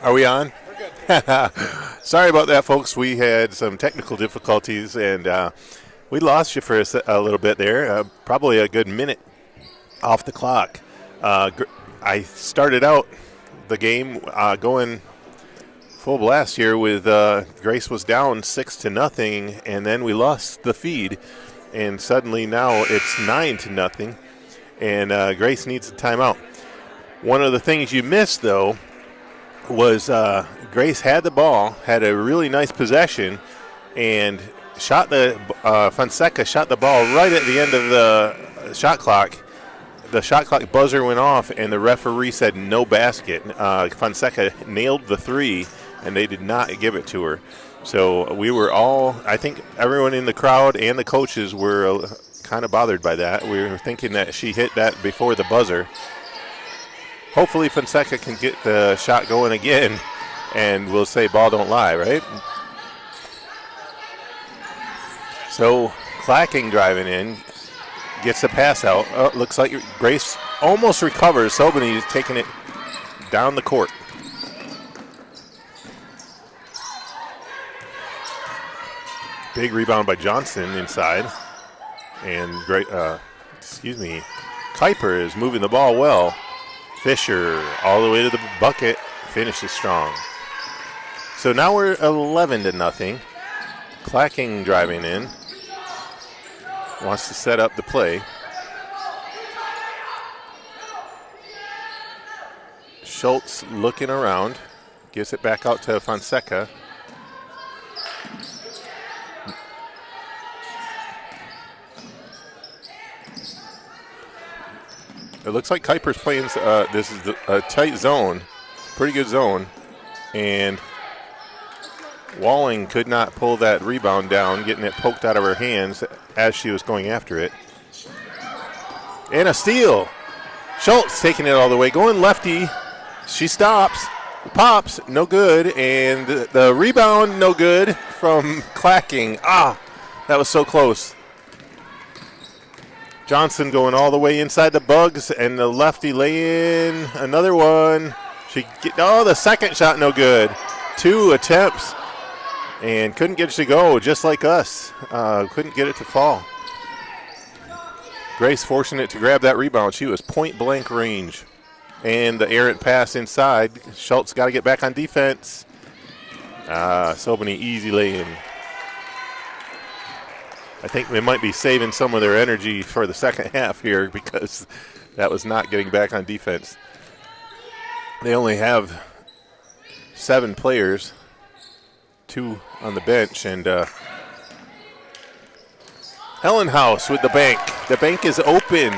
Are we on? Sorry about that, folks. We had some technical difficulties, and we lost you for a little bit there, probably a good minute off the clock. I started out the game going full blast here with Grace was down 6-0, and then we lost the feed, and suddenly now it's 9-0, and Grace needs a timeout. One of the things you missed, though, was Grace had the ball, had a really nice possession, and Fonseca shot the ball right at the end of the shot clock. The shot clock buzzer went off, and the referee said no basket. Fonseca nailed the three, and they did not give it to her. So we were all, I think everyone in the crowd and the coaches were kind of bothered by that. We were thinking that she hit that before the buzzer. Hopefully Fonseca can get the shot going again, and we'll say ball don't lie, right? So Clacking driving in, gets the pass out. Looks like Grace almost recovers. Sobany is taking it down the court. Big rebound by Johnson inside. And Kuyper is moving the ball well. Fisher all the way to the bucket, finishes strong. So now we're 11-0. Clacking driving in. Wants to set up the play. Schultz looking around. Gives it back out to Fonseca. It looks like Kuyper's playing, this is a tight zone, pretty good zone, and Walling could not pull that rebound down, getting it poked out of her hands as she was going after it. And a steal. Schultz taking it all the way, going lefty. She stops, pops, no good, and the rebound, no good from Clacking. That was so close. Johnson going all the way inside the Bugs, and the lefty lay in another one. The second shot no good. 2 attempts, and couldn't get it to go, just like us. Couldn't get it to fall. Grace forcing it to grab that rebound. She was point blank range. And the errant pass inside. Schultz got to get back on defense. So many easy lay-in. I think they might be saving some of their energy for the second half here because that was not getting back on defense. They only have 7 players, 2 on the bench, and Hellenhaus with the bank. The bank is open.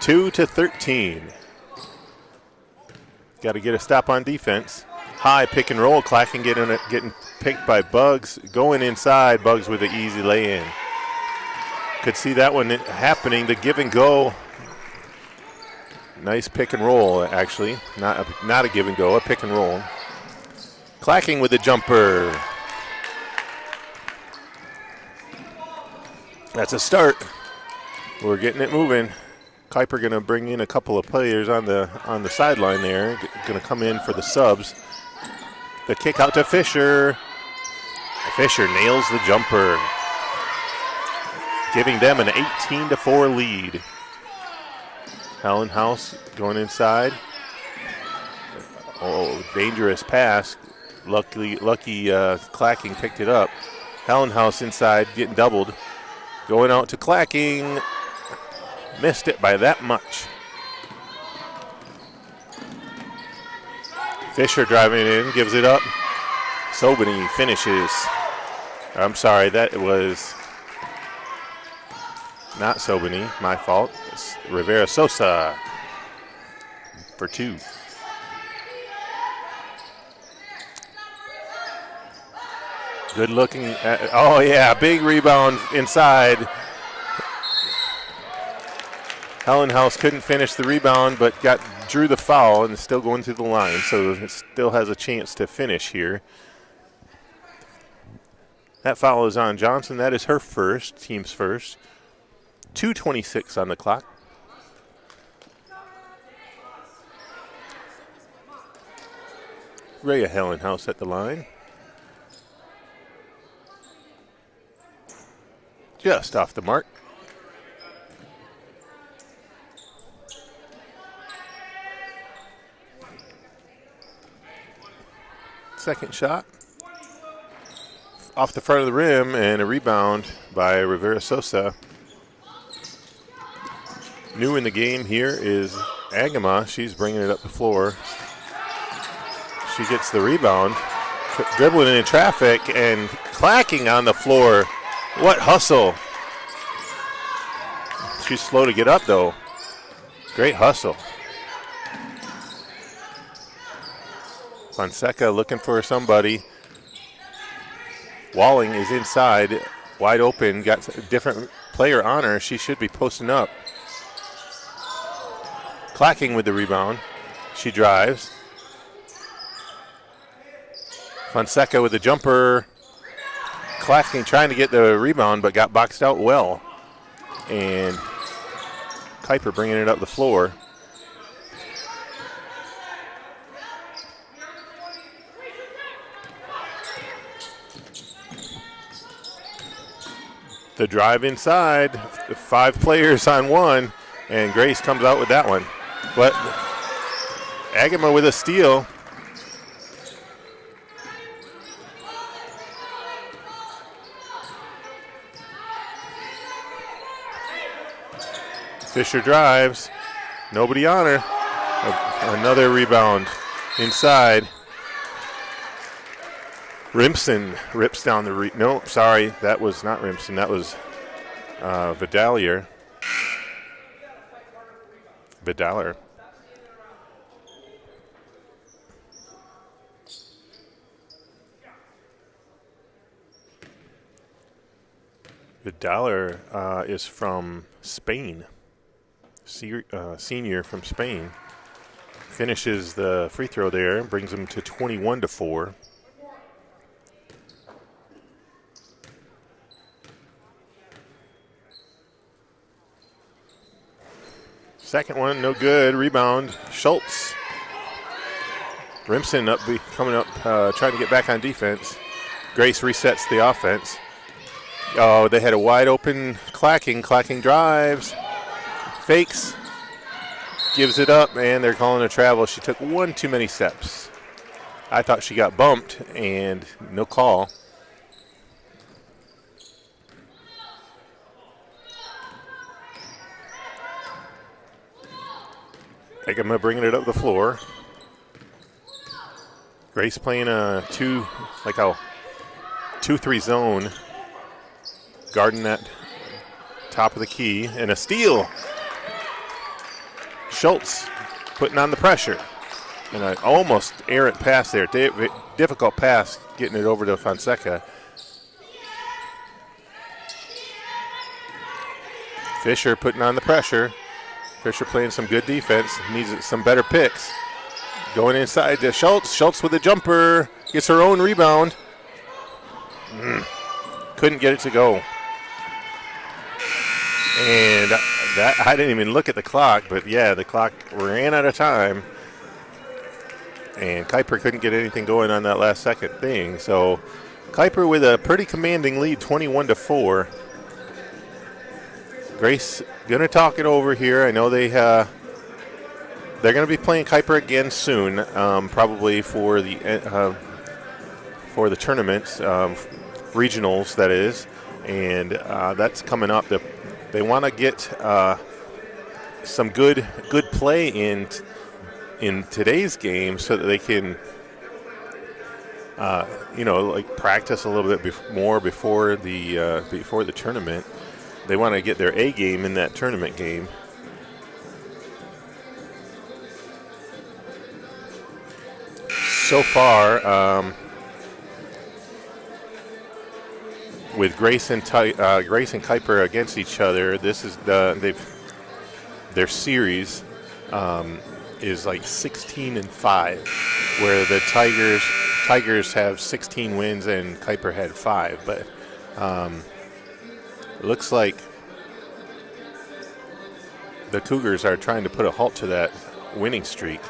2-13. Got to get a stop on defense. High pick and roll. Clacking getting picked by Bugs. Going inside. Bugs with an easy lay-in. Could see that one happening. The give and go. Nice pick and roll, actually. Not a give and go, a pick and roll. Clacking with the jumper. That's a start. We're getting it moving. Kuyper going to bring in a couple of players on the sideline there. Going to come in for the subs. The kick out to Fisher. Fisher nails the jumper, giving them an 18-4 lead. Hellenhaus going inside. Dangerous pass. Lucky Clacking picked it up. Hellenhaus inside, getting doubled. Going out to Clacking. Missed it by that much. Fisher driving in, gives it up. Sobany finishes. I'm sorry, that was not Sobany, my fault. It's Rivera Sosa for 2. Good looking at, big rebound inside. Hellenhaus couldn't finish the rebound, but drew the foul and is still going through the line, so it still has a chance to finish here. That foul is on Johnson. That is her first, team's first. 2:26 on the clock. Rhea Hellenhouse at the line. Just off the mark. Second shot. Off the front of the rim, and a rebound by Rivera Sosa. New in the game here is Agama. She's bringing it up the floor. She gets the rebound, dribbling in traffic and clacking on the floor. What hustle. She's slow to get up, though. Great hustle. Fonseca looking for somebody. Walling is inside, wide open, got a different player on her. She should be posting up. Clacking with the rebound. She drives. Fonseca with the jumper. Clacking trying to get the rebound, but got boxed out well. And Kuyper bringing it up the floor. The drive inside, 5 players on one, and Grace comes out with that one. But Agama with a steal. Fisher drives, nobody on her. Another rebound inside. Rimpson rips down the no, sorry, that was not Rimpson. That was Vidalier. Vidalier. Vidalier is from Spain. Senior from Spain. Finishes the free throw there, brings them to 21-4. Second one, no good. Rebound, Schultz. Rimpson coming up, trying to get back on defense. Grace resets the offense. Oh, they had a wide open Clacking. Clacking drives, fakes, gives it up, and they're calling a travel. She took one too many steps. I thought she got bumped, and no call. Agama bringing it up the floor. Grace playing a 2-3 zone. Guarding that top of the key, and a steal. Schultz putting on the pressure. And an almost errant pass there. Difficult pass getting it over to Fonseca. Fisher putting on the pressure. Fisher playing some good defense. Needs some better picks. Going inside to Schultz. Schultz with a jumper. Gets her own rebound. Couldn't get it to go. And that I didn't even look at the clock, but yeah, the clock ran out of time. And Kuyper couldn't get anything going on that last second thing. So Kuyper with a pretty commanding lead, 21-4. Grace gonna talk it over here. I know they're gonna be playing Kuyper again soon, probably for the tournaments, regionals that is, and that's coming up. They want to get some good play in today's game so that they can, practice a little bit more before the tournament. They want to get their A game in that tournament game. So far, with Grace and Kuyper against each other, this is their series is like 16-5, where the Tigers have 16 wins and Kuyper had 5. But it looks like the Cougars are trying to put a halt to that winning streak.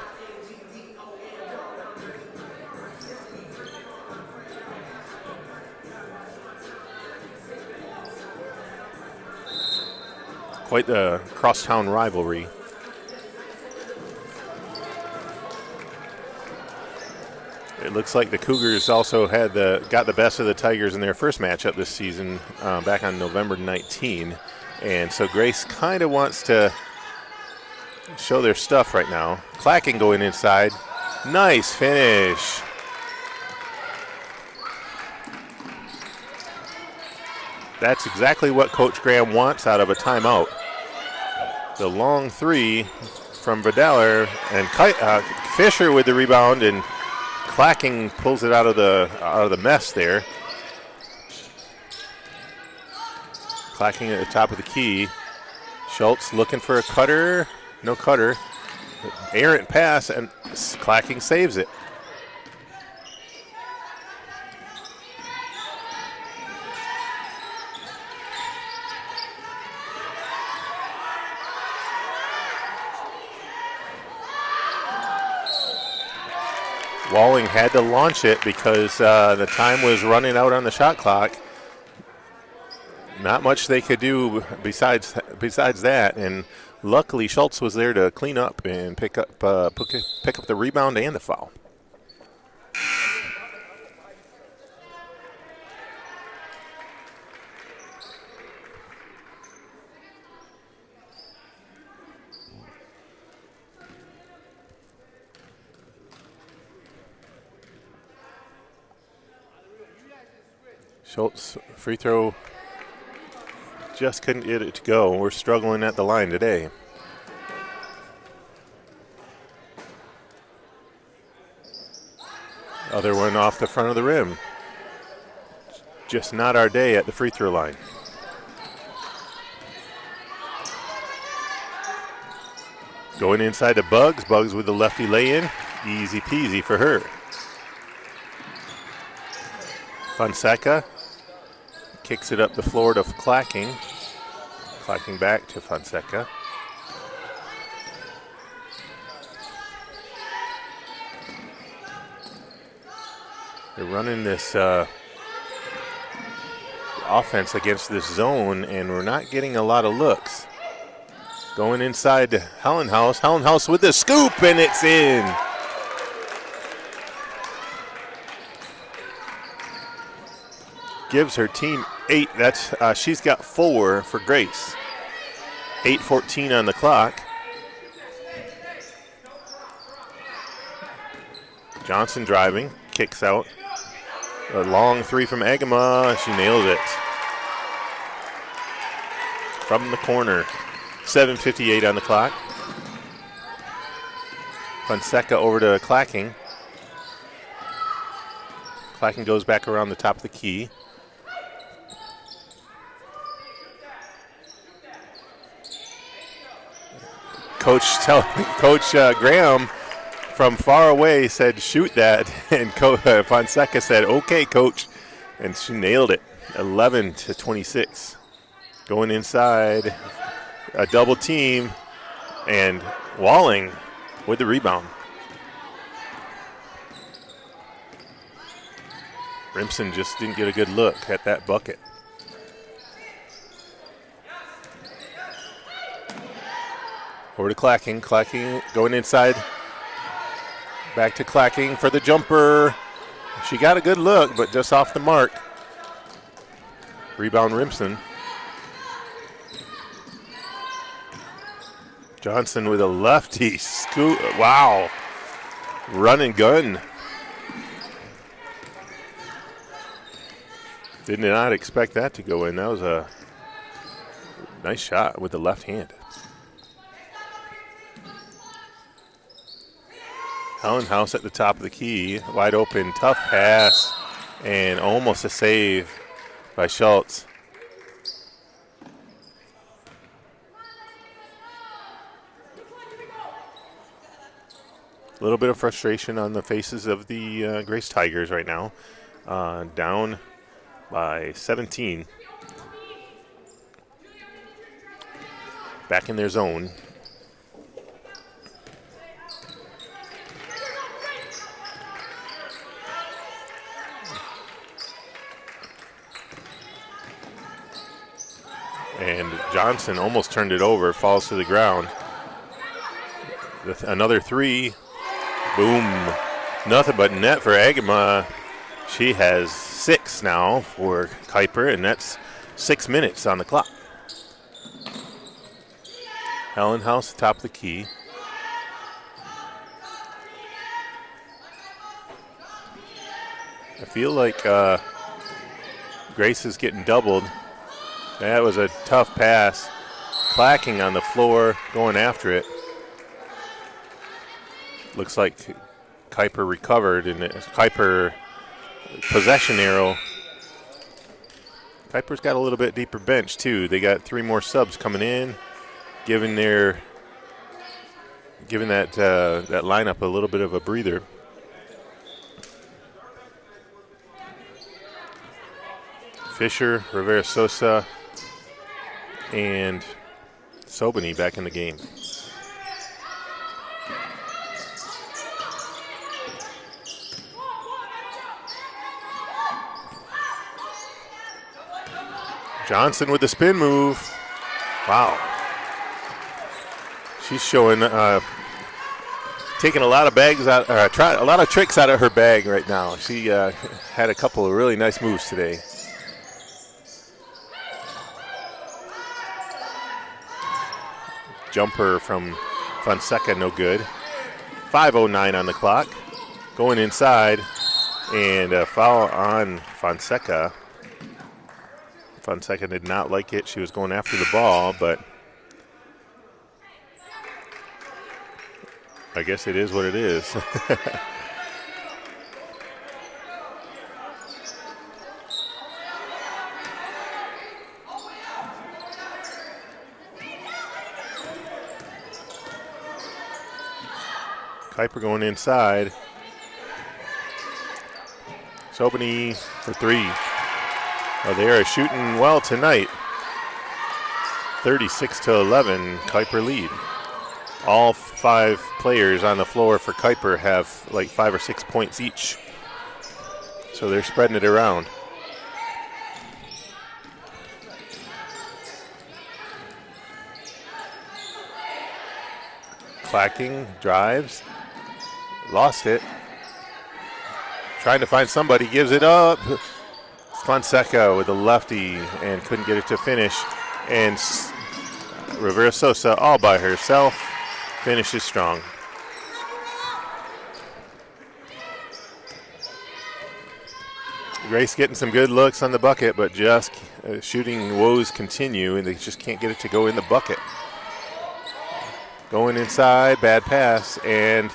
quite the crosstown rivalry. It looks like the Cougars also got the best of the Tigers in their first matchup this season back on November 19. And so Grace kind of wants to show their stuff right now. Clacking going inside. Nice finish. That's exactly what Coach Graham wants out of a timeout. The long three from Vidaler, and Fisher with the rebound, and Clacking pulls it out of the mess there. Clacking at the top of the key. Schultz looking for a cutter. No cutter. Errant pass, and Clacking saves it. Walling had to launch it because the time was running out on the shot clock. Not much they could do besides that, and luckily Schultz was there to clean up and pick up the rebound and the foul. Schultz free throw just couldn't get it to go. We're struggling at the line today. Other one off the front of the rim. Just not our day at the free throw line. Going inside to Bugs. Bugs with the lefty lay-in. Easy peasy for her. Fonseca kicks it up the floor to Clacking. Clacking back to Fonseca. They're running this offense against this zone, and we're not getting a lot of looks. Going inside to Hellenhaus. Hellenhaus with the scoop, and it's in. Gives her team 8. She's got 4 for Grace. 8:14 on the clock. Johnson driving, kicks out. A long three from Agama. She nails it. From the corner. 7:58 on the clock. Fonseca over to Clacking. Clacking goes back around the top of the key. Coach Graham from far away said, shoot that. And Fonseca said, okay, coach. And she nailed it. 11-26. Going inside, a double team, and Walling with the rebound. Rimson just didn't get a good look at that bucket. Over to Clacking. Clacking going inside. Back to Clacking for the jumper. She got a good look, but just off the mark. Rebound Rimson. Johnson with a lefty scoop. Wow. Run and gun. Did not expect that to go in. That was a nice shot with the left hand. Hellenhaus at the top of the key. Wide open, tough pass, and almost a save by Schultz. A little bit of frustration on the faces of the Grace Tigers right now. Down by 17. Back in their zone. And Johnson almost turned it over, falls to the ground. Another three. Boom. Nothing but net for Agama. She has 6 now for Kuyper, and that's 6 minutes on the clock. Helen House, top of the key. I feel like Grace is getting doubled. That was a tough pass. Clacking on the floor, going after it. Looks like Kuyper recovered, and Kuyper possession arrow. Kuyper's got a little bit deeper bench too. They got 3 more subs coming in, giving that lineup a little bit of a breather. Fisher, Rivera Sosa, and Sobany back in the game. Johnson with the spin move. Wow. She's showing, taking a lot of bags out, a lot of tricks out of her bag right now. She had a couple of really nice moves today. Jumper from Fonseca, no good. 5:09 on the clock. Going inside, and a foul on Fonseca. Fonseca did not like it. She was going after the ball, but I guess it is what it is. Kuyper going inside. Sobany for 3. Oh, they are shooting well tonight. 36-11, Kuyper lead. All 5 players on the floor for Kuyper have like 5 or 6 points each. So they're spreading it around. Clacking, drives, lost it. Trying to find somebody, gives it up. Fonseca with a lefty and couldn't get it to finish. And Rivera Sosa all by herself finishes strong. Grace getting some good looks on the bucket, but just shooting woes continue, and they just can't get it to go in the bucket. Going inside, bad pass, and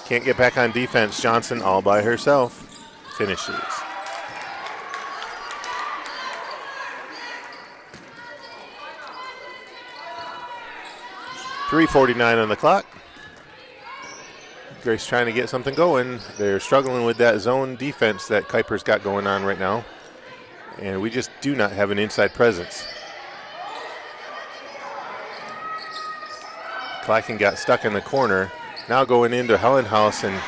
can't get back on defense. Johnson all by herself finishes. .349 on the clock. Grace trying to get something going. They're struggling with that zone defense that Kuyper's got going on right now, and we just do not have an inside presence. Clacking got stuck in the corner. Now going into Helen House, and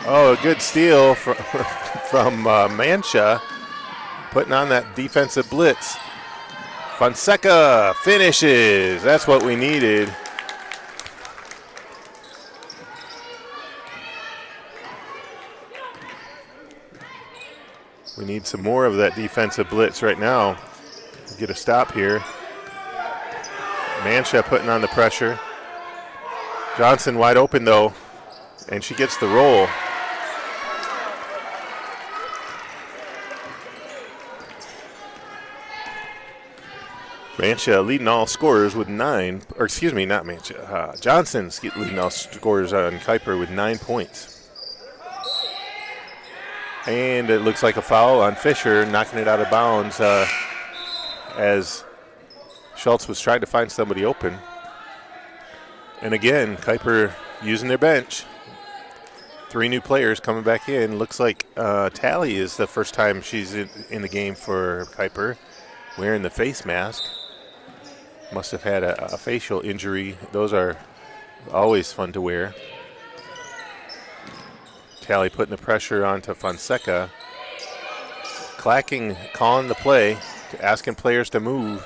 a good steal from Mancha, putting on that defensive blitz. Fonseca finishes. That's what we needed. We need some more of that defensive blitz right now. Get a stop here. Mancha putting on the pressure. Johnson wide open though, and she gets the roll. Mancha leading all scorers with 9, or excuse me, not Mancha. Johnson's leading all scorers on Kuyper with 9 points. And it looks like a foul on Fisher, knocking it out of bounds as Schultz was trying to find somebody open. And again, Kuyper using their bench. 3 new players coming back in. Looks like Tally is the first time she's in the game for Kuyper, wearing the face mask. Must have had a facial injury. Those are always fun to wear. Tally putting the pressure onto Fonseca. Clacking, calling the play, asking players to move.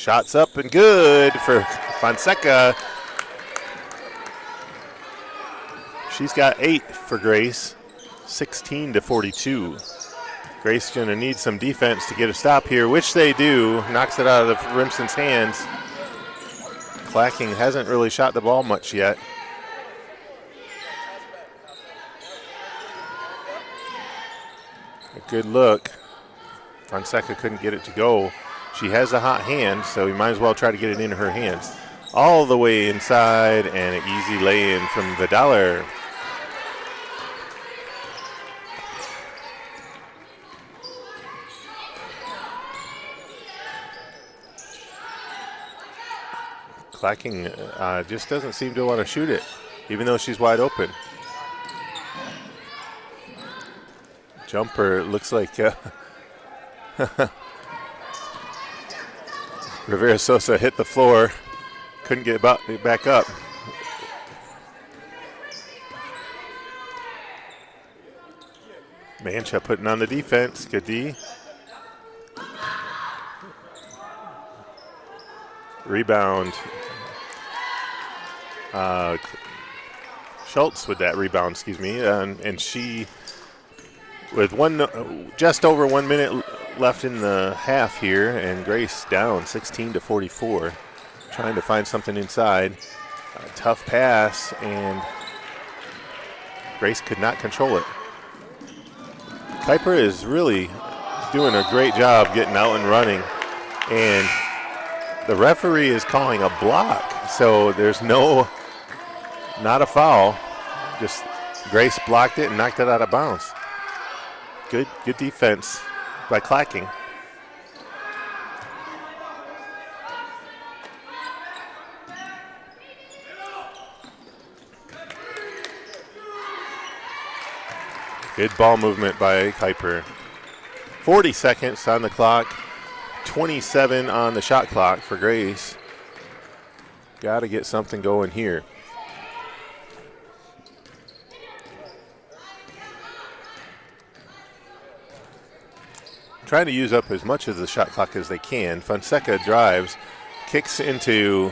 Shots up and good for Fonseca. She's got 8 for Grace, 16-42. Grace going to need some defense to get a stop here, which they do. Knocks it out of Remsen's hands. Clacking hasn't really shot the ball much yet. A good look. Fonseca couldn't get it to go. She has a hot hand, so we might as well try to get it into her hands. All the way inside, and an easy lay-in from Vidaler. Clacking just doesn't seem to want to shoot it, even though she's wide open. Jumper looks like Rivera Sosa hit the floor, couldn't get back up. Mancha putting on the defense, good D. Rebound. Schultz with that rebound, excuse me, and she, with just over 1 minute left in the half here, and Grace down 16-44, trying to find something inside. A tough pass, and Grace could not control it. Kuyper is really doing a great job getting out and running, and the referee is calling a block, so there's not a foul. Just Grace blocked it and knocked it out of bounds. Good defense by Clacking. Good ball movement by Kuyper. 40 seconds on the clock, 27 on the shot clock for Grace. Got to get something going here. Trying to use up as much of the shot clock as they can. Fonseca drives, kicks into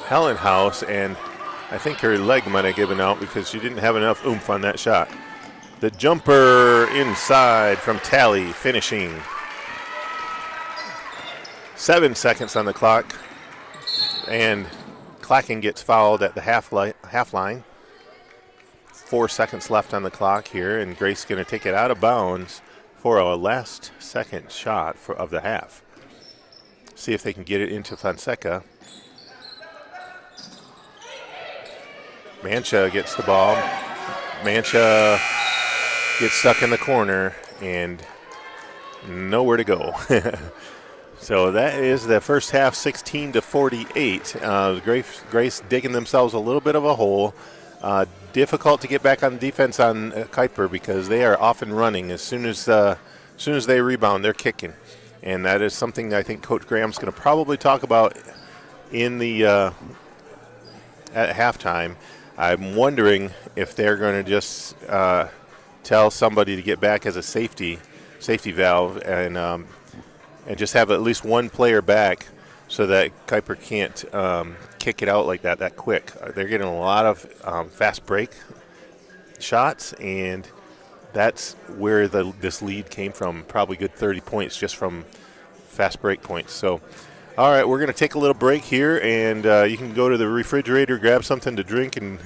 Hellenhaus, and I think her leg might have given out because she didn't have enough oomph on that shot. The jumper inside from Talley, finishing. 7 seconds on the clock, and Clacking gets fouled at the half line. 4 seconds left on the clock here, and Grace going to take it out of bounds for a last second shot of the half. See if they can get it into Fonseca. Mancha gets the ball. Mancha gets stuck in the corner and nowhere to go. So that is the first half, 16-48. Grace digging themselves a little bit of a hole. Difficult to get back on defense on Kuyper because they are often running. As soon as they rebound, they're kicking, and that is something I think Coach Graham's going to probably talk about in the at halftime. I'm wondering if they're going to just tell somebody to get back as a safety valve and just have at least one player back so that Kuyper can't kick it out like that quick. They're getting a lot of fast break shots, and that's where this lead came from. Probably good 30 points just from fast break points. So, all right, we're going to take a little break here, and you can go to the refrigerator, grab something to drink, and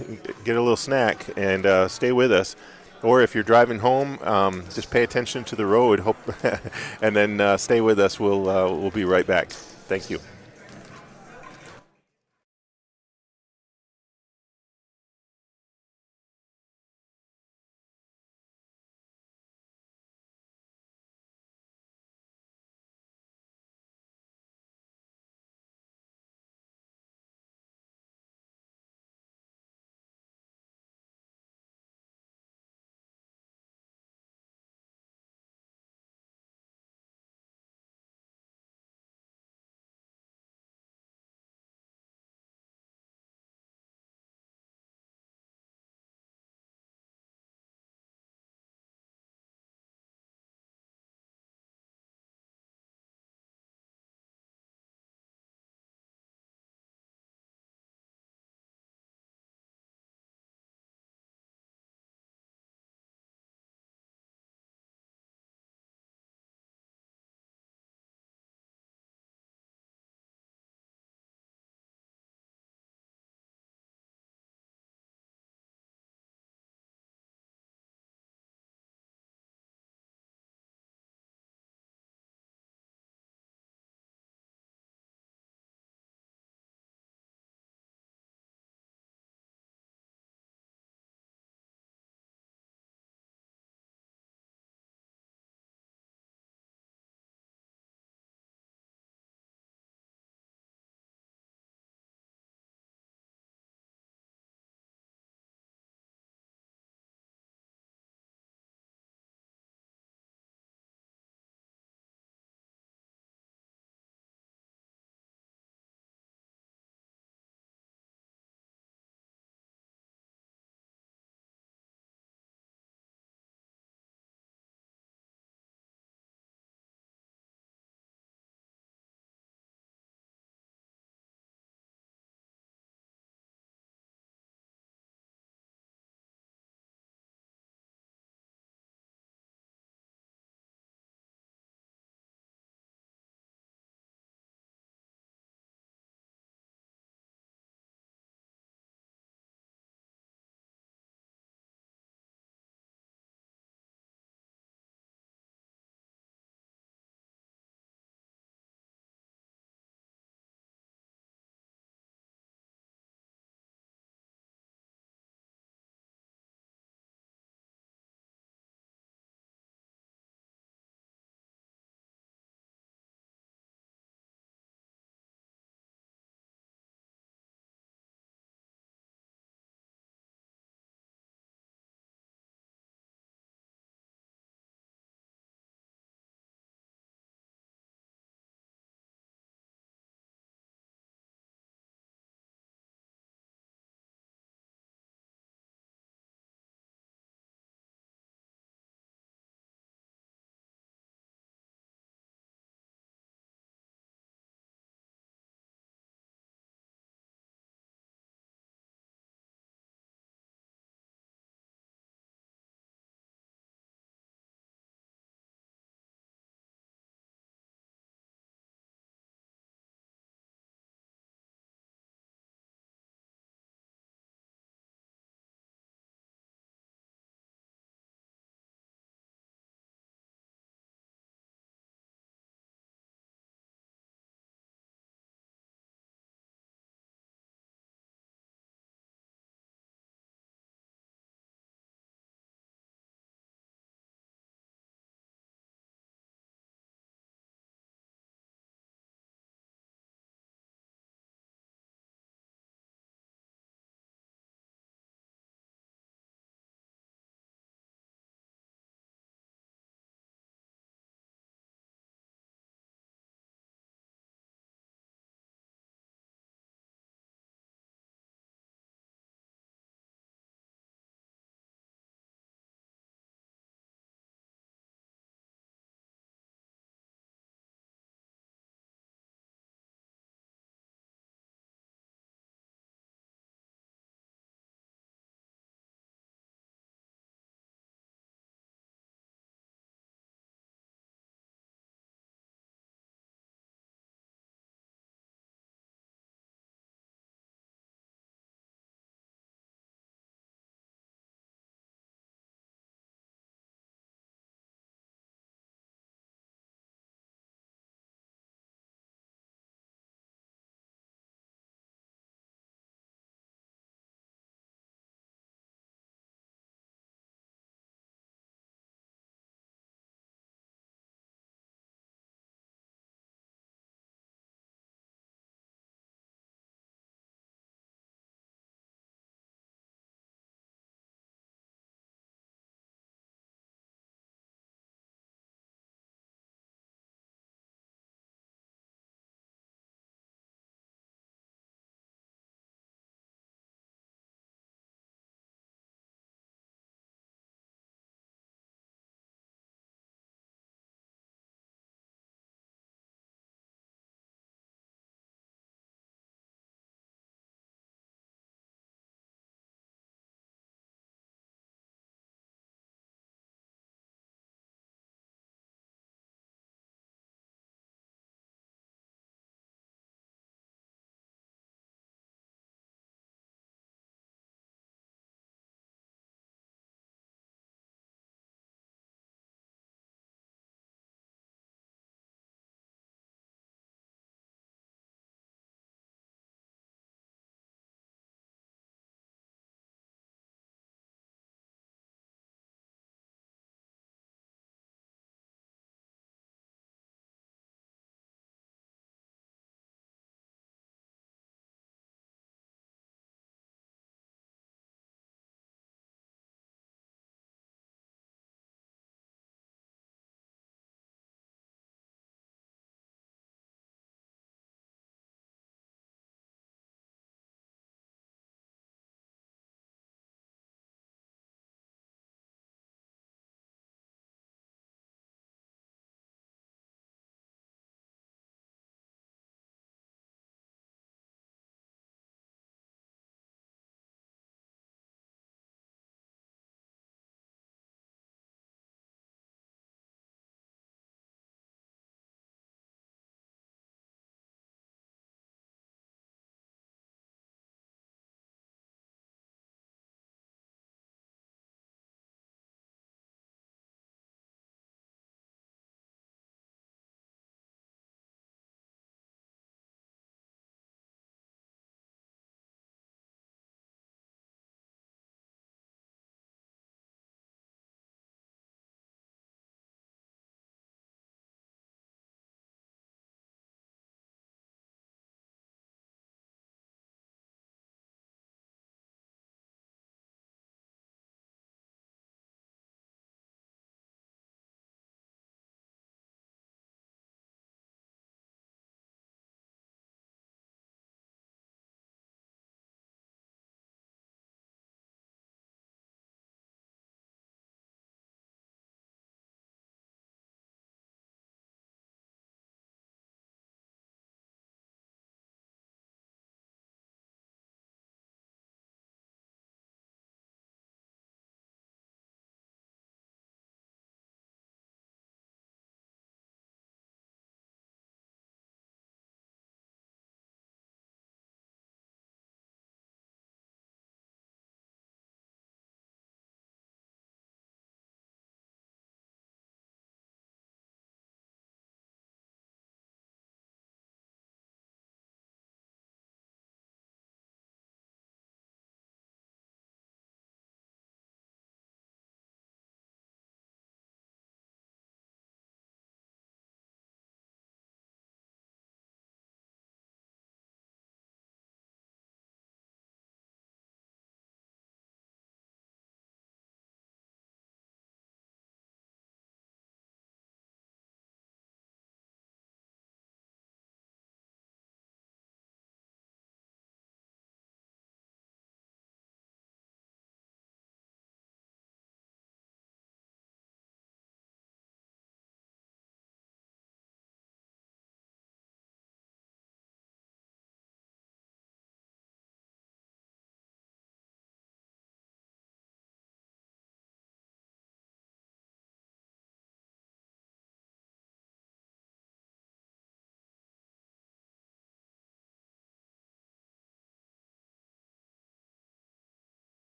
get a little snack, and stay with us. Or if you're driving home, just pay attention to the road, and then stay with us. We'll be right back. Thank you.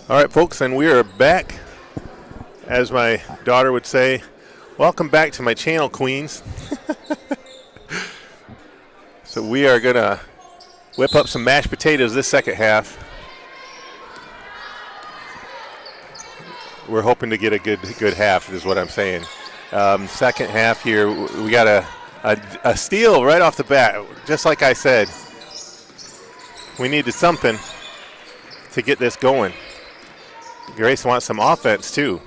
All right, folks, and we are back. As my daughter would say, welcome back to my channel, Queens. So we are going to whip up some mashed potatoes this second half. We're hoping to get a good half, is what I'm saying. Second half here, we got a steal right off the bat. Just like I said, we needed something to get this going. Grace wants some offense, too.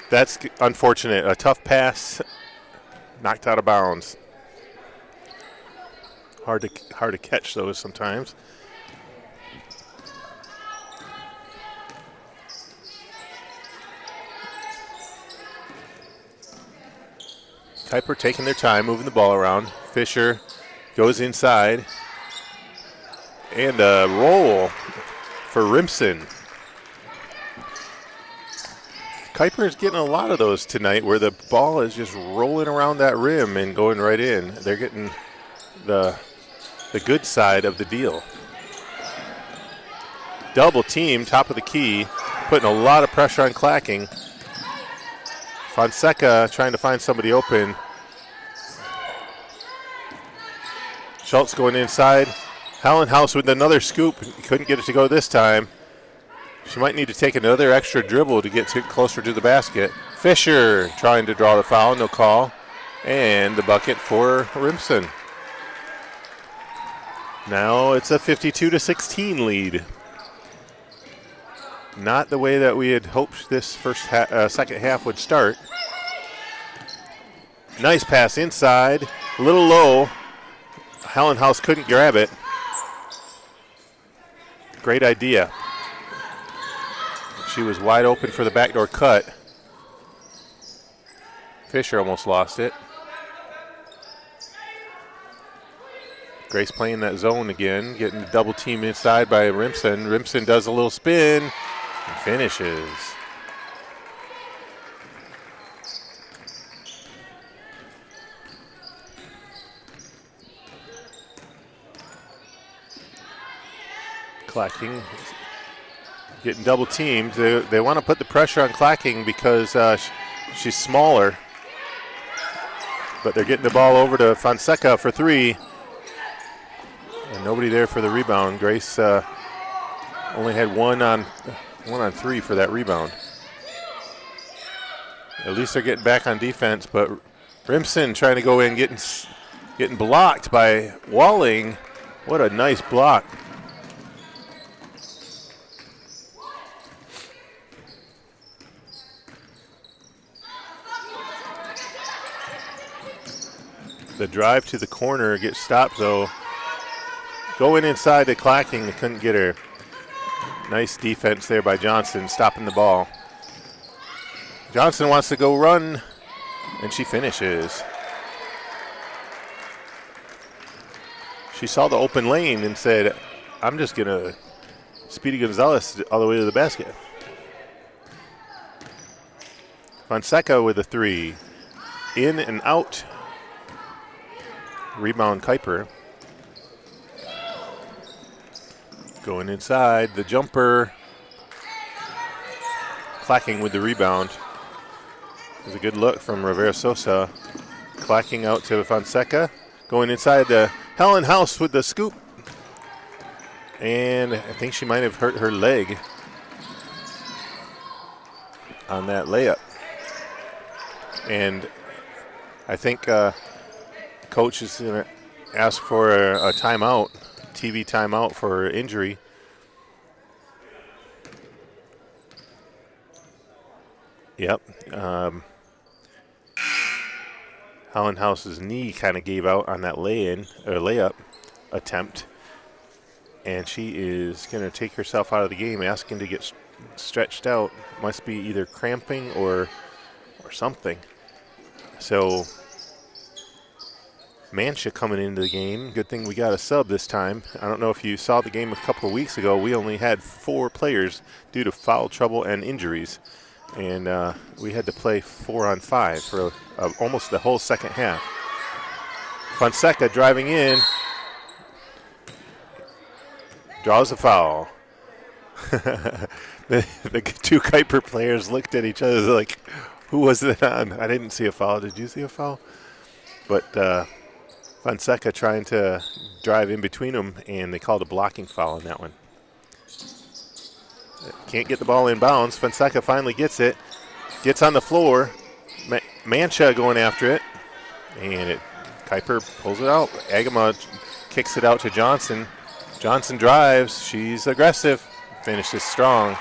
That's unfortunate. A tough pass, knocked out of bounds. Hard to catch those sometimes. Kuyper taking their time, moving the ball around. Fisher goes inside. And a roll for Rimson. Kuyper is getting a lot of those tonight where the ball is just rolling around that rim and going right in. They're getting the good side of the deal. Double team, top of the key, putting a lot of pressure on Clacking. Fonseca trying to find somebody open. Schultz going inside. Hallenhaus with another scoop. Couldn't get it to go this time. She might need to take another extra dribble to get closer to the basket. Fisher trying to draw the foul, no call. And the bucket for Rimson. Now it's a 52-16 lead. Not the way that we had hoped this second half would start. Nice pass inside, a little low. Hallenhaus couldn't grab it. Great idea. She was wide open for the backdoor cut. Fisher almost lost it. Grace playing that zone again, getting the double team inside by Rimson. Rimson does a little spin and finishes. Clacking getting double teamed. They want to put the pressure on Clacking because she's smaller. But they're getting the ball over to Fonseca for three. And nobody there for the rebound. Grace only had one on three for that rebound. At least they're getting back on defense, but Rimson trying to go in, getting blocked by Walling. What a nice block. The drive to the corner gets stopped, though. Going inside to Clacking, they couldn't get her. Nice defense there by Johnson, stopping the ball. Johnson wants to go run, and she finishes. She saw the open lane and said, I'm just going to Speedy Gonzalez all the way to the basket. Fonseca with a three. In and out. Rebound Kuyper. Going inside, the jumper. Clacking with the rebound. It was a good look from Rivera Sosa. Clacking out to Fonseca. Going inside the Hallenhaus with the scoop. And I think she might have hurt her leg on that layup. And I think coach is going to ask for a timeout, TV timeout for injury. Yep. Hallenhaus's knee kind of gave out on that layup attempt. And she is going to take herself out of the game, asking to get stretched out. Must be either cramping or something. So Mancha coming into the game. Good thing we got a sub this time. I don't know if you saw the game a couple of weeks ago. We only had 4 players due to foul trouble and injuries. And we had to play 4-on-5 for almost the whole second half. Fonseca driving in. Draws a foul. the two Kuyper players looked at each other like, who was it on? I didn't see a foul. Did you see a foul? But Fonseca trying to drive in between them, and they called a blocking foul on that one. Can't get the ball in bounds. Fonseca finally gets it. Gets on the floor. Mancha going after it. And Kuyper pulls it out. Agama kicks it out to Johnson. Johnson drives. She's aggressive. Finishes strong.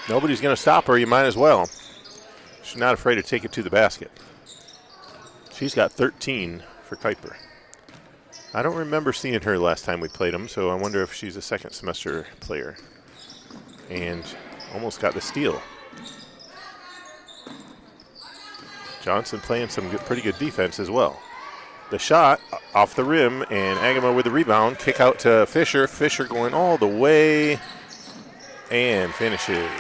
Nobody's going to stop her. You might as well. She's not afraid to take it to the basket. She's got 13 for Kuyper. I don't remember seeing her last time we played them, so I wonder if she's a second semester player. And almost got the steal. Johnson playing some pretty good defense as well. The shot off the rim, and Agama with the rebound. Kick out to Fisher. Fisher going all the way and finishes.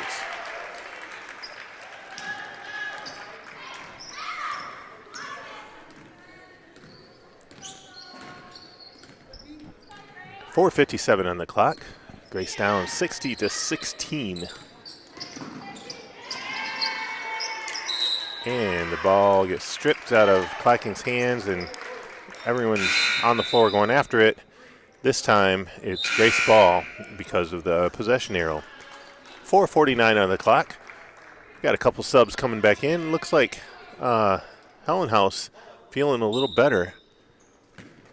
.4:57 on the clock. Grace down 60-16. And the ball gets stripped out of Clacking's hands, and everyone's on the floor going after it. This time it's Grace ball because of the possession arrow. 4:49 on the clock. Got a couple subs coming back in. Looks like Hellenhaus feeling a little better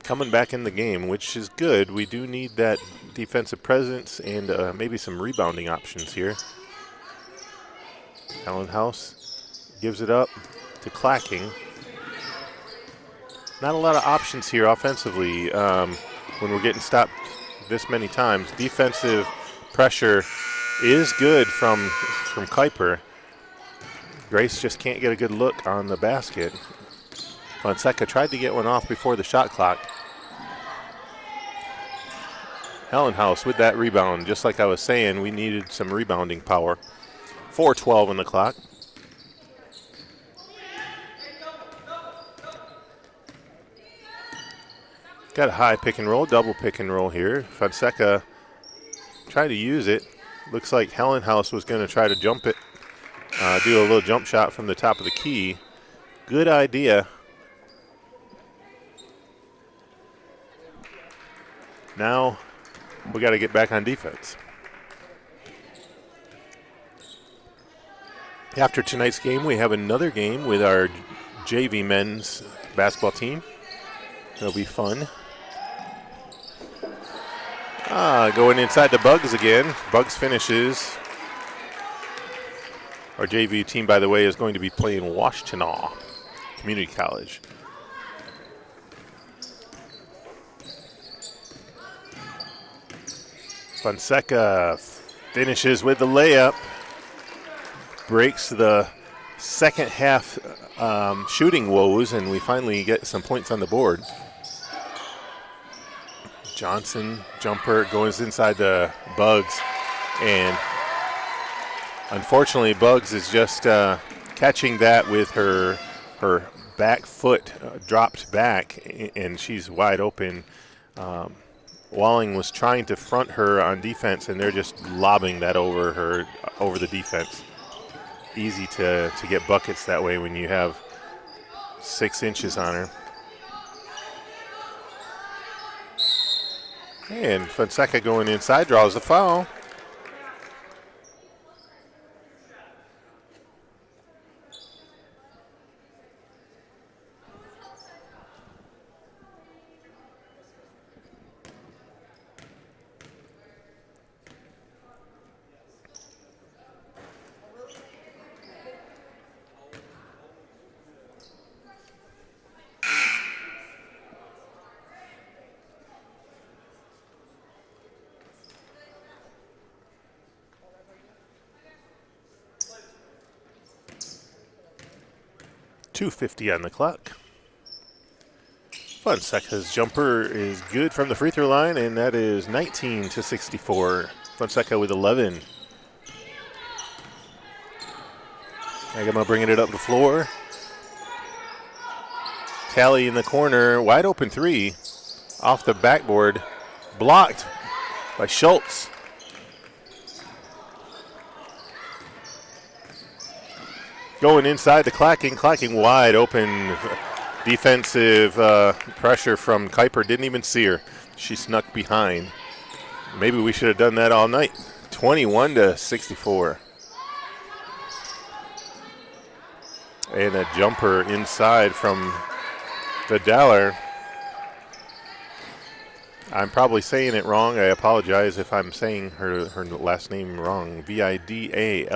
coming back in the game, which is good. We do need that defensive presence and maybe some rebounding options here. Hellenhaus gives it up to Clacking. Not a lot of options here offensively when we're getting stopped this many times. Defensive pressure is good from Kuyper. Grace just can't get a good look on the basket. Fonseca tried to get one off before the shot clock. Hellenhaus with that rebound. Just like I was saying, we needed some rebounding power. 4:12 on the clock. Got a high pick and roll, double pick and roll here. Fonseca tried to use it. Looks like Hellenhaus was going to try to jump it, do a little jump shot from the top of the key. Good idea. Now we got to get back on defense. After tonight's game, we have another game with our JV men's basketball team. It'll be fun. Going inside the Bugs again. Bugs finishes. Our JV team, by the way, is going to be playing Washtenaw Community College. Fonseca finishes with the layup. Breaks the second half shooting woes, and we finally get some points on the board. Johnson jumper goes inside the Bugs, and unfortunately Bugs is just catching that with her back foot dropped back, and she's wide open. Walling was trying to front her on defense, and they're just lobbing that over the defense. Easy to get buckets that way when you have 6 inches on her. And Fonseca going inside, draws the foul. .250 on the clock. Fonseca's jumper is good from the free throw line, and that is 19-64. Fonseca with 11. Agama bringing it up the floor. Tally in the corner, wide open three off the backboard, blocked by Schultz. Going inside the Clacking wide open. Defensive pressure from Kuyper, didn't even see her. She snuck behind. Maybe we should have done that all night. 21-64. And a jumper inside from Vidaler. I'm probably saying it wrong. I apologize if I'm saying her last name wrong. Vidaller,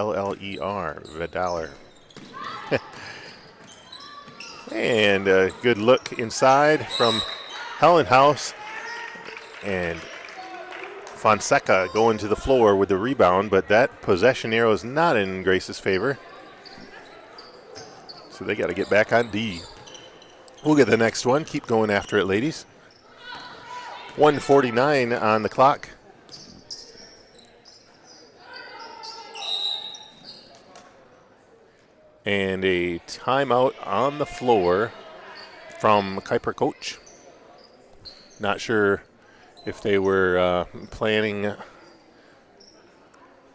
Vidaler. And a good look inside from Hellenhaus. And Fonseca going to the floor with the rebound, but that possession arrow is not in Grace's favor. So they got to get back on D. We'll get the next one. Keep going after it, ladies. 1:49 on the clock. And a timeout on the floor from Kuyper coach. Not sure if they were planning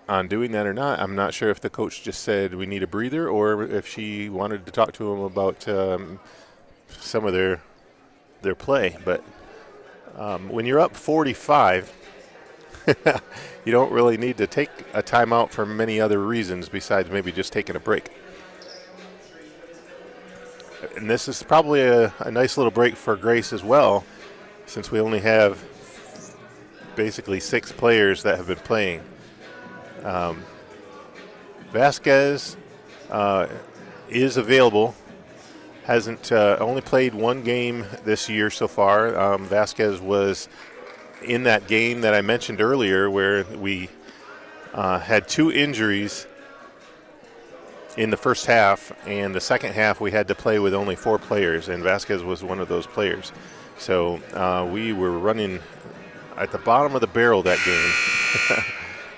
on doing that or not. I'm not sure if the coach just said we need a breather or if she wanted to talk to them about some of their play. But when you're up 45, you don't really need to take a timeout for many other reasons besides maybe just taking a break. And this is probably a nice little break for Grace as well, since we only have basically 6 players that have been playing. Vasquez is available. Hasn't only played one game this year so far. Vasquez was in that game that I mentioned earlier where we had 2 injuries in the first half, and the second half we had to play with only 4 players, and Vasquez was one of those players. So we were running at the bottom of the barrel that game.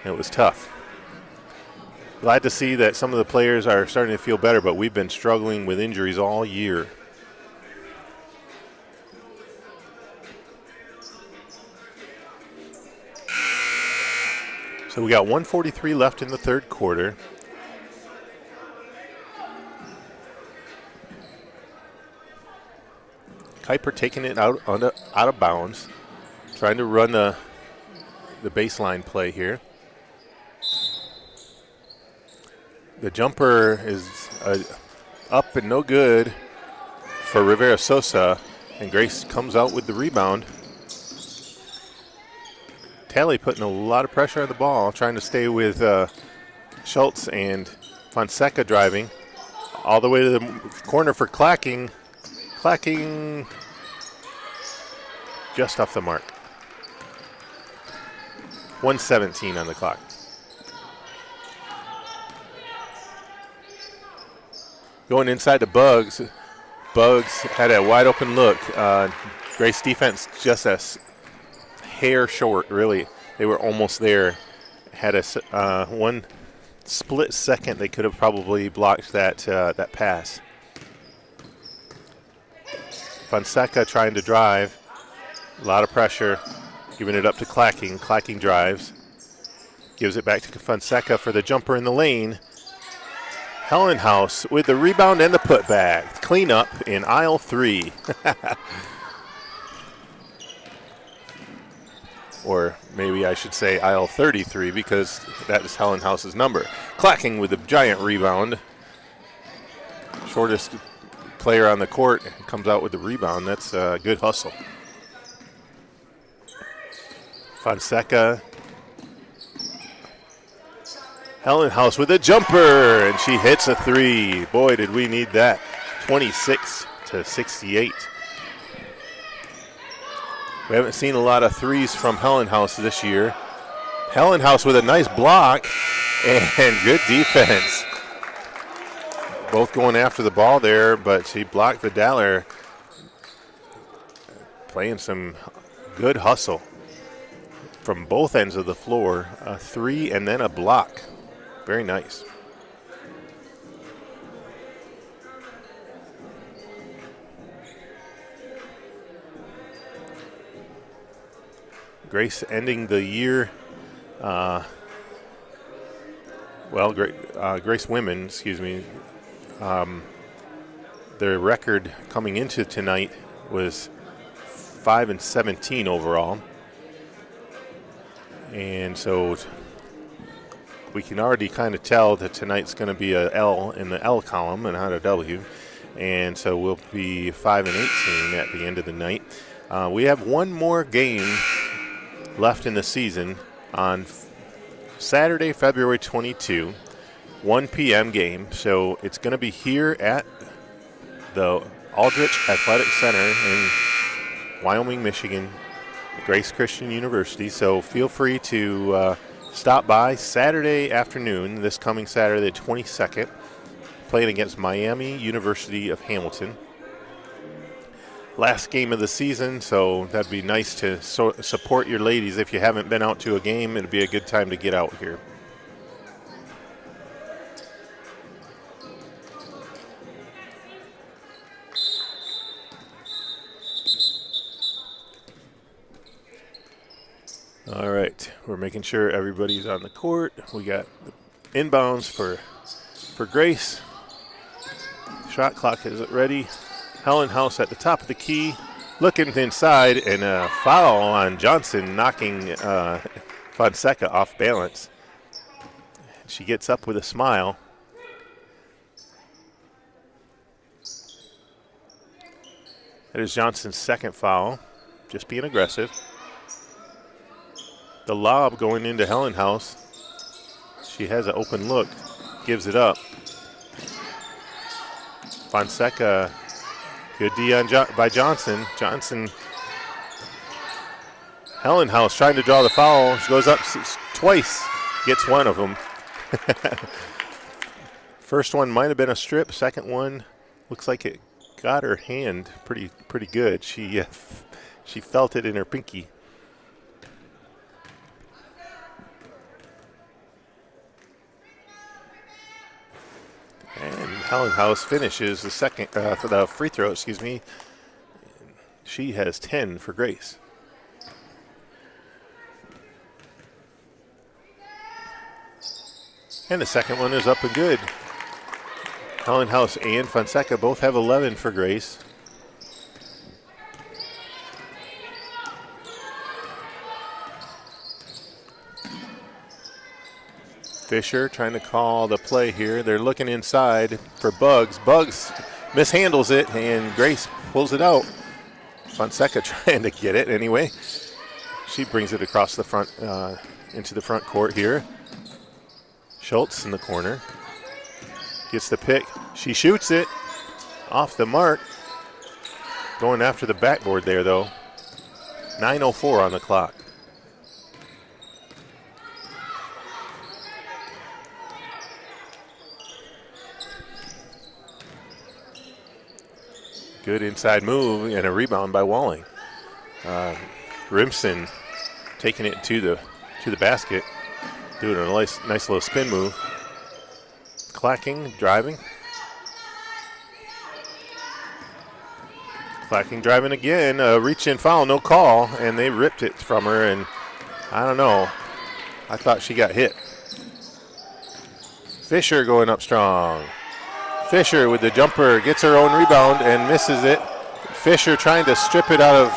It was tough. Glad to see that some of the players are starting to feel better, but we've been struggling with injuries all year. So we got 1:43 left in the third quarter. Kuyper taking it out of bounds, trying to run the baseline play here. The jumper is up and no good for Rivera Sosa, and Grace comes out with the rebound. Talley putting a lot of pressure on the ball, trying to stay with Schultz, and Fonseca driving all the way to the corner for Clacking. Clacking just off the mark. 1:17 on the clock. Going inside to Bugs. Bugs had a wide open look. Grace defense just a hair short, really. They were almost there. Had a one split second they could have probably blocked that pass. Fonseca trying to drive. A lot of pressure. Giving it up to Clacking. Clacking drives. Gives it back to Fonseca for the jumper in the lane. Hellenhaus with the rebound and the putback. Clean up in aisle 3. Or maybe I should say aisle 33 because that is Hellenhaus's number. Clacking with the giant rebound. Shortest player on the court comes out with the rebound. That's a good hustle. Fonseca. Hellenhaus with a jumper, and she hits a 3. Boy, did we need that. 26-68. We haven't seen a lot of 3s from Hellenhaus this year. Hellenhaus with a nice block and good defense. Both going after the ball there, but she blocked Vidaler. Playing some good hustle from both ends of the floor. A 3 and then a block. Very nice. Grace ending the year, Grace women, excuse me, their record coming into tonight was 5-17 overall. And so we can already kind of tell that tonight's going to be a L in the L column and not a W. And so we'll be 5-18 at the end of the night. We have one more game left in the season on Saturday, February 22, 1 p.m. game. So it's going to be here at the Aldrich Athletic Center in Wyoming, Michigan, Grace Christian University. So feel free to stop by Saturday afternoon, this coming Saturday, the 22nd, playing against Miami University of Hamilton. Last game of the season, so that'd be nice to support your ladies. If you haven't been out to a game, it'd be a good time to get out here. All right, we're making sure everybody's on the court. We got the inbounds for Grace. Shot clock is ready. Helen House at the top of the key, looking inside, and a foul on Johnson, knocking Fonseca off balance. She gets up with a smile. That is Johnson's second foul, just being aggressive. The lob going into Helen House. She has an open look, gives it up. Fonseca, good D by Johnson. Helen House trying to draw the foul. She goes up twice, gets one of them. First one might have been a strip. Second one looks like it got her hand pretty good. She felt it in her pinky. And Helen House finishes the second for the free throw, excuse me. She has 10 for Grace. And the second one is up and good. Helen House and Fonseca both have 11 for Grace. Fisher trying to call the play here. They're looking inside for Bugs. Bugs mishandles it, and Grace pulls it out. Fonseca trying to get it anyway. She brings it across the front, into the front court here. Schultz in the corner. Gets the pick. She shoots it off the mark. Going after the backboard there, though. 9:04 on the clock. Good inside move and a rebound by Walling. Rimson taking it to the basket, doing a nice little spin move. Clacking, driving. Clacking, driving again. Reach in foul, no call, and they ripped it from her. And I don't know. I thought she got hit. Fisher going up strong. Fisher with the jumper gets her own rebound and misses it. Fisher trying to strip it out of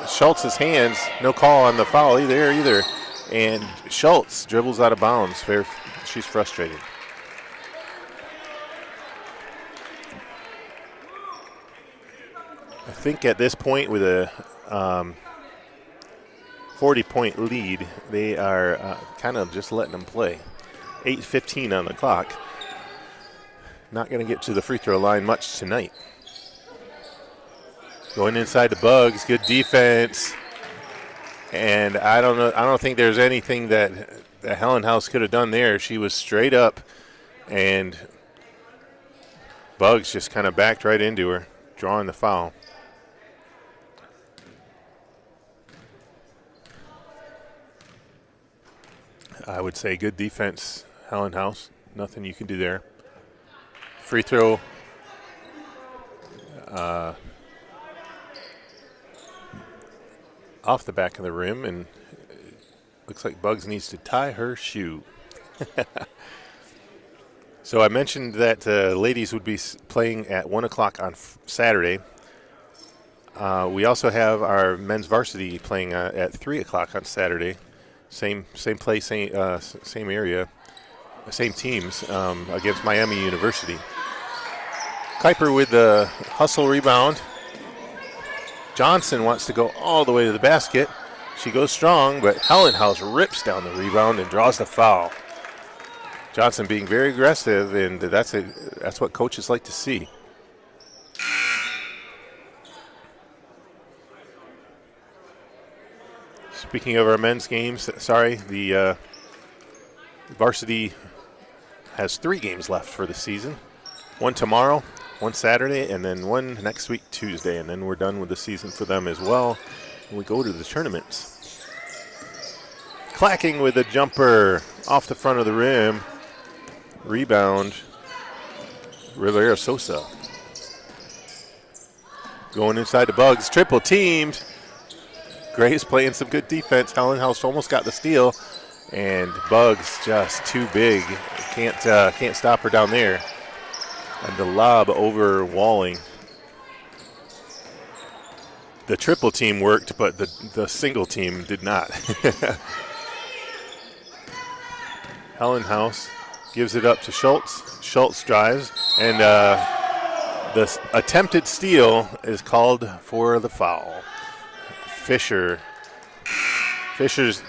Schultz's hands. No call on the foul either. And Schultz dribbles out of bounds. She's frustrated. I think at this point with a 40-point lead, they are kind of just letting them play. 8:15 on the clock. Not going to get to the free throw line much tonight. Going inside the Bugs, good defense. And I don't think there's anything that Helen House could have done there. She was straight up, and Bugs just kind of backed right into her, drawing the foul. I would say good defense, Helen House. Nothing you can do there. Free throw. Off the back of the rim, and Looks like Bugs needs to tie her shoe. So I mentioned that ladies would be playing at 1 o'clock on Saturday. We also have our men's varsity playing at 3 o'clock on Saturday. Same place, same area, same teams against Miami University. Kuyper with the hustle rebound. Johnson wants to go all the way to the basket. She goes strong, but Hellenhaus rips down the rebound and draws the foul. Johnson being very aggressive, and that's what coaches like to see. Speaking of our men's games, the varsity has 3 games left for the season. One tomorrow, one Saturday, and then one next week, Tuesday, and then we're done with the season for them as well. And we go to the tournaments. Clacking with a jumper off the front of the rim. Rebound, Rivera Sosa. Going inside the Bugs, triple teamed. Grace playing some good defense. Hellenhaus almost got the steal, and Bugs just too big. Can't stop her down there. And the lob over Walling. The triple team worked, but the single team did not. Hellenhaus gives it up to Schultz. Schultz drives, and the attempted steal is called for the foul. Fisher's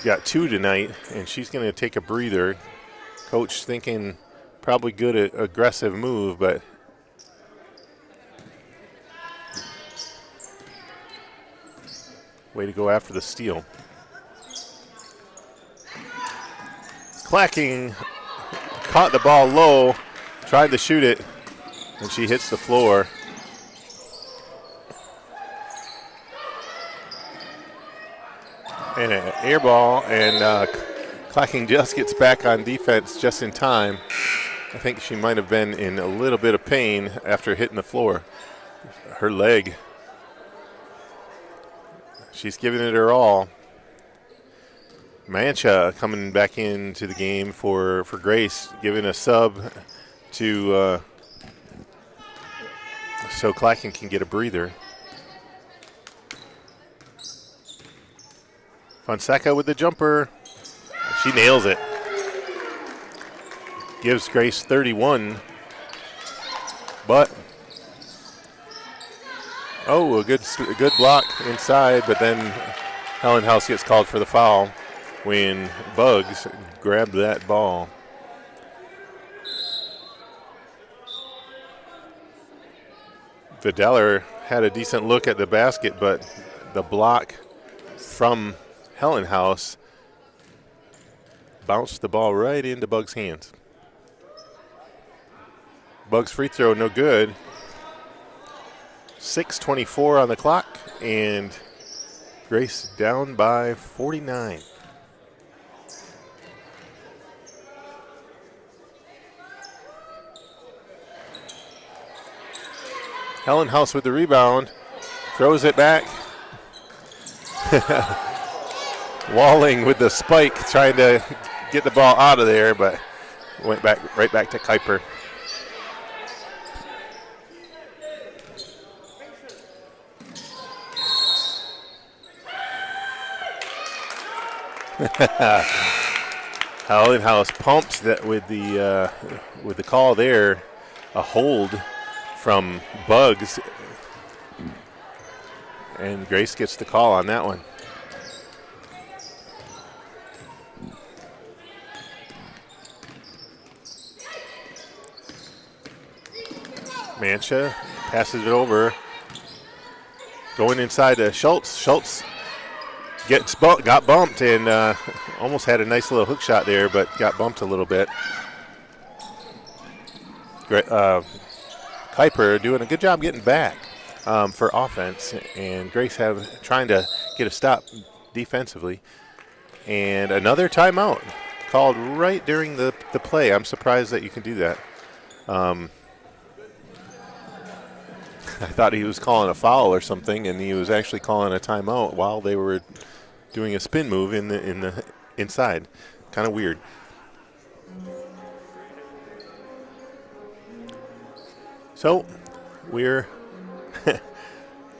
got 2 tonight, and she's going to take a breather. Coach thinking probably good aggressive move, but way to go after the steal. Clacking caught the ball low, tried to shoot it, and she hits the floor. And an air ball, and Clacking just gets back on defense just in time. I think she might have been in a little bit of pain after hitting the floor. Her leg. She's giving it her all. Mancha coming back into the game for Grace, giving a sub to so Clacking can get a breather. Fonseca with the jumper. She nails it. Gives Grace 31. But, a good block inside, but then Hellenhaus gets called for the foul when Bugs grabbed that ball. Vidaler had a decent look at the basket, but the block from Hellenhaus bounced the ball right into Bugs' hands. Bugs' free throw, no good. 6:24 on the clock, and Grace down by 49. Hellenhaus with the rebound, throws it back. Walling with the spike, trying to get the ball out of there, but went right back to Kuyper. Hellenhaus pumped that with the call there, a hold from Bugs, and Grace gets the call on that one. Mancha passes it over, going inside to Schultz. Schultz got bumped and almost had a nice little hook shot there, but got bumped a little bit. Kuyper doing a good job getting back for offense, and Grace trying to get a stop defensively. And another timeout called right during the play. I'm surprised that you can do that. I thought he was calling a foul or something, and he was actually calling a timeout while they were doing a spin move in inside. Kind of weird. So we're,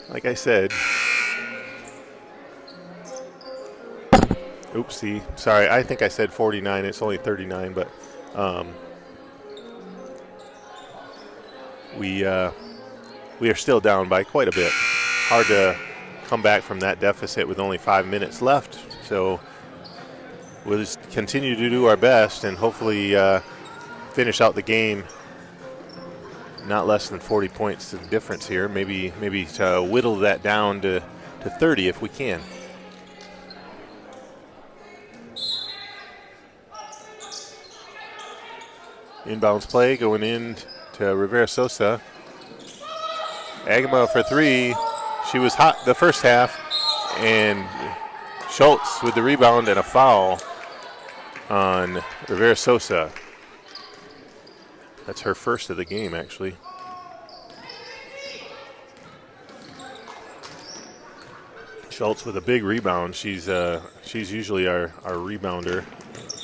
like I said, oopsie, sorry, I think I said 49. It's only 39, but we are still down by quite a bit. Hard to come back from that deficit with only 5 minutes left. So we'll just continue to do our best and hopefully finish out the game not less than 40 points of difference here. Maybe to whittle that down to 30 if we can. Inbounds play going in to Rivera Sosa. Agama for three. She was hot the first half, and Schultz with the rebound and a foul on Rivera Sosa. That's her first of the game, actually. Schultz with a big rebound. She's usually our rebounder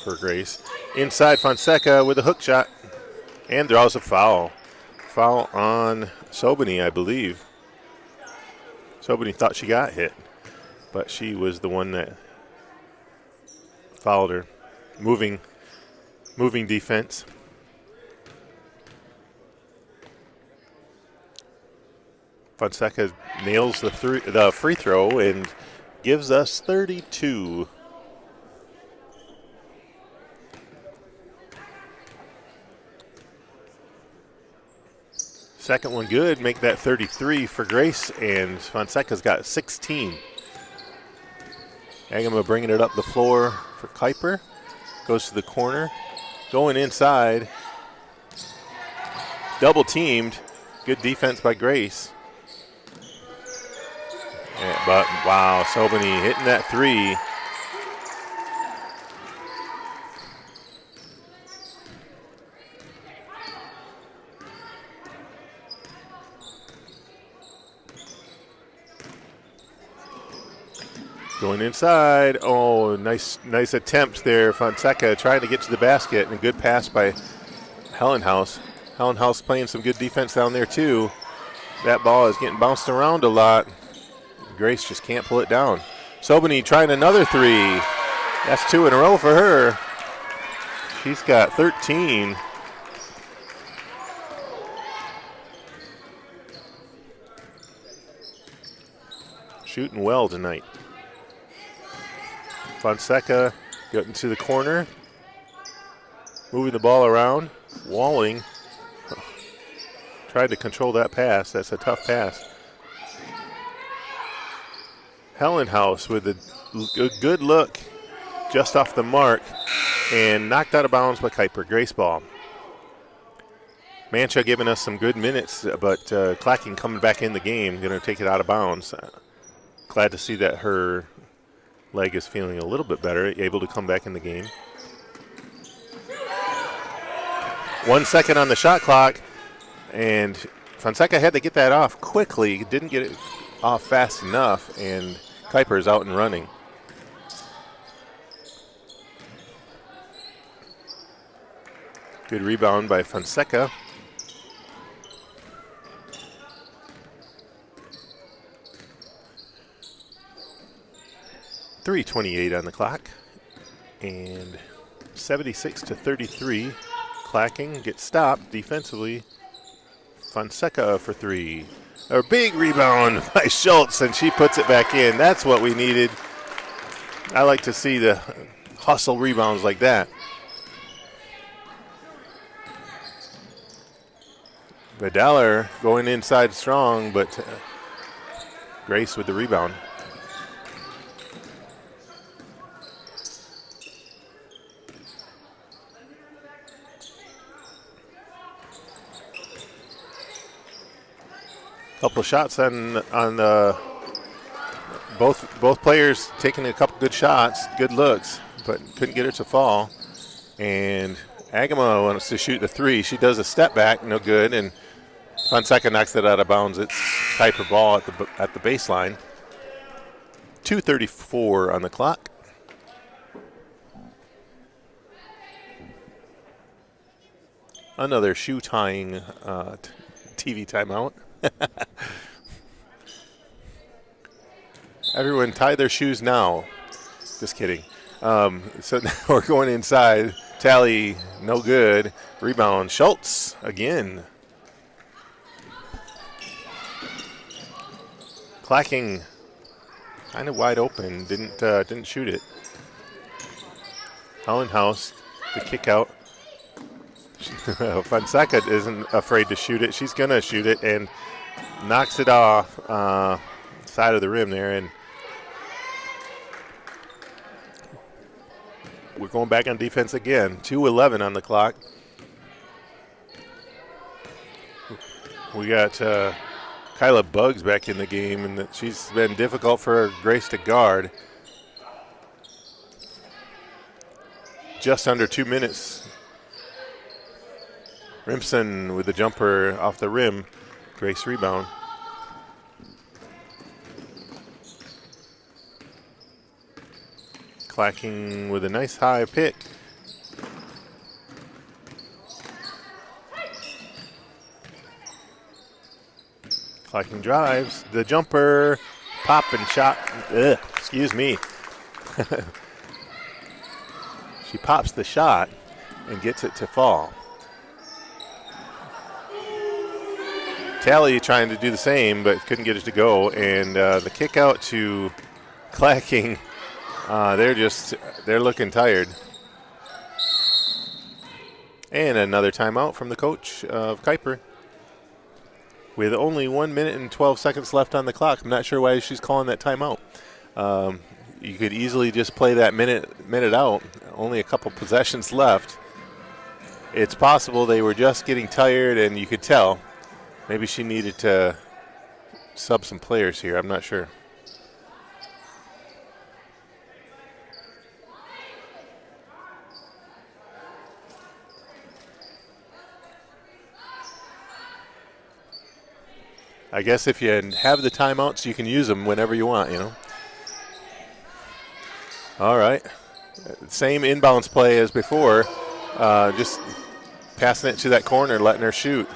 for Grace. Inside, Fonseca with a hook shot and draws a foul. Foul on Sobany, I believe. Sobany thought she got hit, but she was the one that fouled her. Moving defense. Fonseca nails the free throw and gives us 32. Second one good, make that 33 for Grace, and Fonseca's got 16. Agama bringing it up the floor for Kuyper. Goes to the corner, going inside. Double teamed, good defense by Grace. But wow, Sobany hitting that three. Going inside. Oh, nice attempt there. Fonseca trying to get to the basket, and a good pass by Hellenhaus. Hellenhaus playing some good defense down there too. That ball is getting bounced around a lot. Grace just can't pull it down. Sobany trying another three. That's 2 in a row for her. She's got 13. Shooting well tonight. Fonseca getting to the corner. Moving the ball around. Walling. Tried to control that pass. That's a tough pass. Hellenhaus with a good look just off the mark and knocked out of bounds by Kuyper. Grace ball. Mancha giving us some good minutes, but Clacking coming back in the game, going to take it out of bounds. Glad to see that her leg is feeling a little bit better, able to come back in the game. 1 second on the shot clock, and Fonseca had to get that off quickly. Didn't get it off fast enough, and Kuyper is out and running. Good rebound by Fonseca. .328 on the clock, and 76-33. Clacking gets stopped defensively. Fonseca for three. A big rebound by Schultz, and she puts it back in. That's what we needed. I like to see the hustle rebounds like that. Vidaler going inside strong, but Grace with the rebound. Couple of shots on both players taking a couple good shots, good looks, but couldn't get it to fall. And Agama wants to shoot the three. She does a step back, no good, and Fonseca knocks it out of bounds. It's Kuyper ball at the baseline. 2:34 on the clock. Another shoe tying TV timeout. Everyone tie their shoes now. Just kidding. So now we're going inside. Tally, no good. Rebound, Schultz again. Clacking, kind of wide open. Didn't shoot it. Hollenhaus, the kick out. Fonseca isn't afraid to shoot it. She's gonna shoot it and knocks it off side of the rim there, and we're going back on defense again. 2:11 on the clock. We got Kyla Buggs back in the game, and she's been difficult for Grace to guard. Just under 2 minutes. Rimson with the jumper off the rim. Grace rebound. Clacking with a nice high pick. Clacking drives. The jumper. Pop and shot. Ugh, excuse me. She pops the shot and gets it to fall. Tally trying to do the same, but couldn't get it to go. And the kick out to Clacking. They're looking tired. And another timeout from the coach of Kuyper. With only 1 minute and 12 seconds left on the clock. I'm not sure why she's calling that timeout. You could easily just play that minute out. Only a couple possessions left. It's possible they were just getting tired, and you could tell. Maybe she needed to sub some players here. I'm not sure. I guess if you have the timeouts, you can use them whenever you want, you know. All right. Same inbounds play as before. Just passing it to that corner, letting her shoot.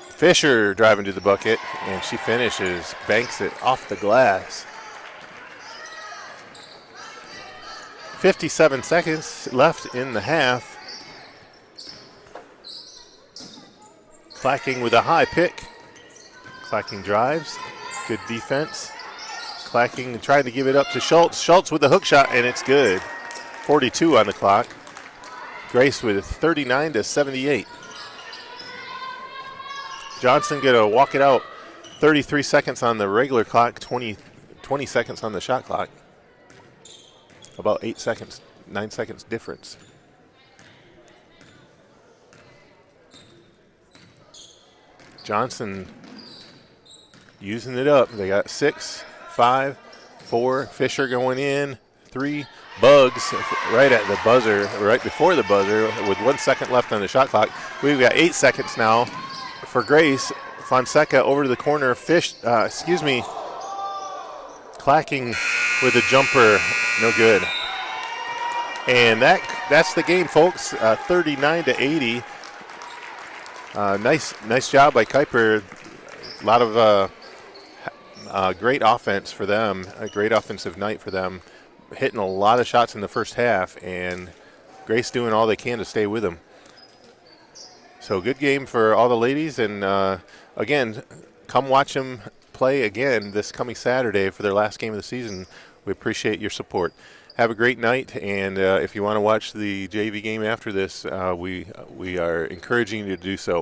Fisher driving to the bucket, and she finishes, banks it off the glass. 57 seconds left in the half. Clacking with a high pick. Clacking drives, good defense. Clacking trying to give it up to Schultz. Schultz with the hook shot, and it's good. 42 on the clock. Grace with 39-78. Johnson going to walk it out. 33 seconds on the regular clock, 20 seconds on the shot clock. About 8 seconds, 9 seconds difference. Johnson using it up. They got 6, 5, 4. Fisher going in. 3. Buggs right at the buzzer, right before the buzzer, with 1 second left on the shot clock. We've got 8 seconds now for Grace. Fonseca over to the corner. Clacking with a jumper. No good. And that's the game, folks. 39-80. Nice job by Kuyper. A lot of great offense for them, a great offensive night for them, hitting a lot of shots in the first half, and Grace doing all they can to stay with them. So good game for all the ladies, and again, come watch them play again this coming Saturday for their last game of the season. We appreciate your support. Have a great night, and if you want to watch the JV game after this, we are encouraging you to do so.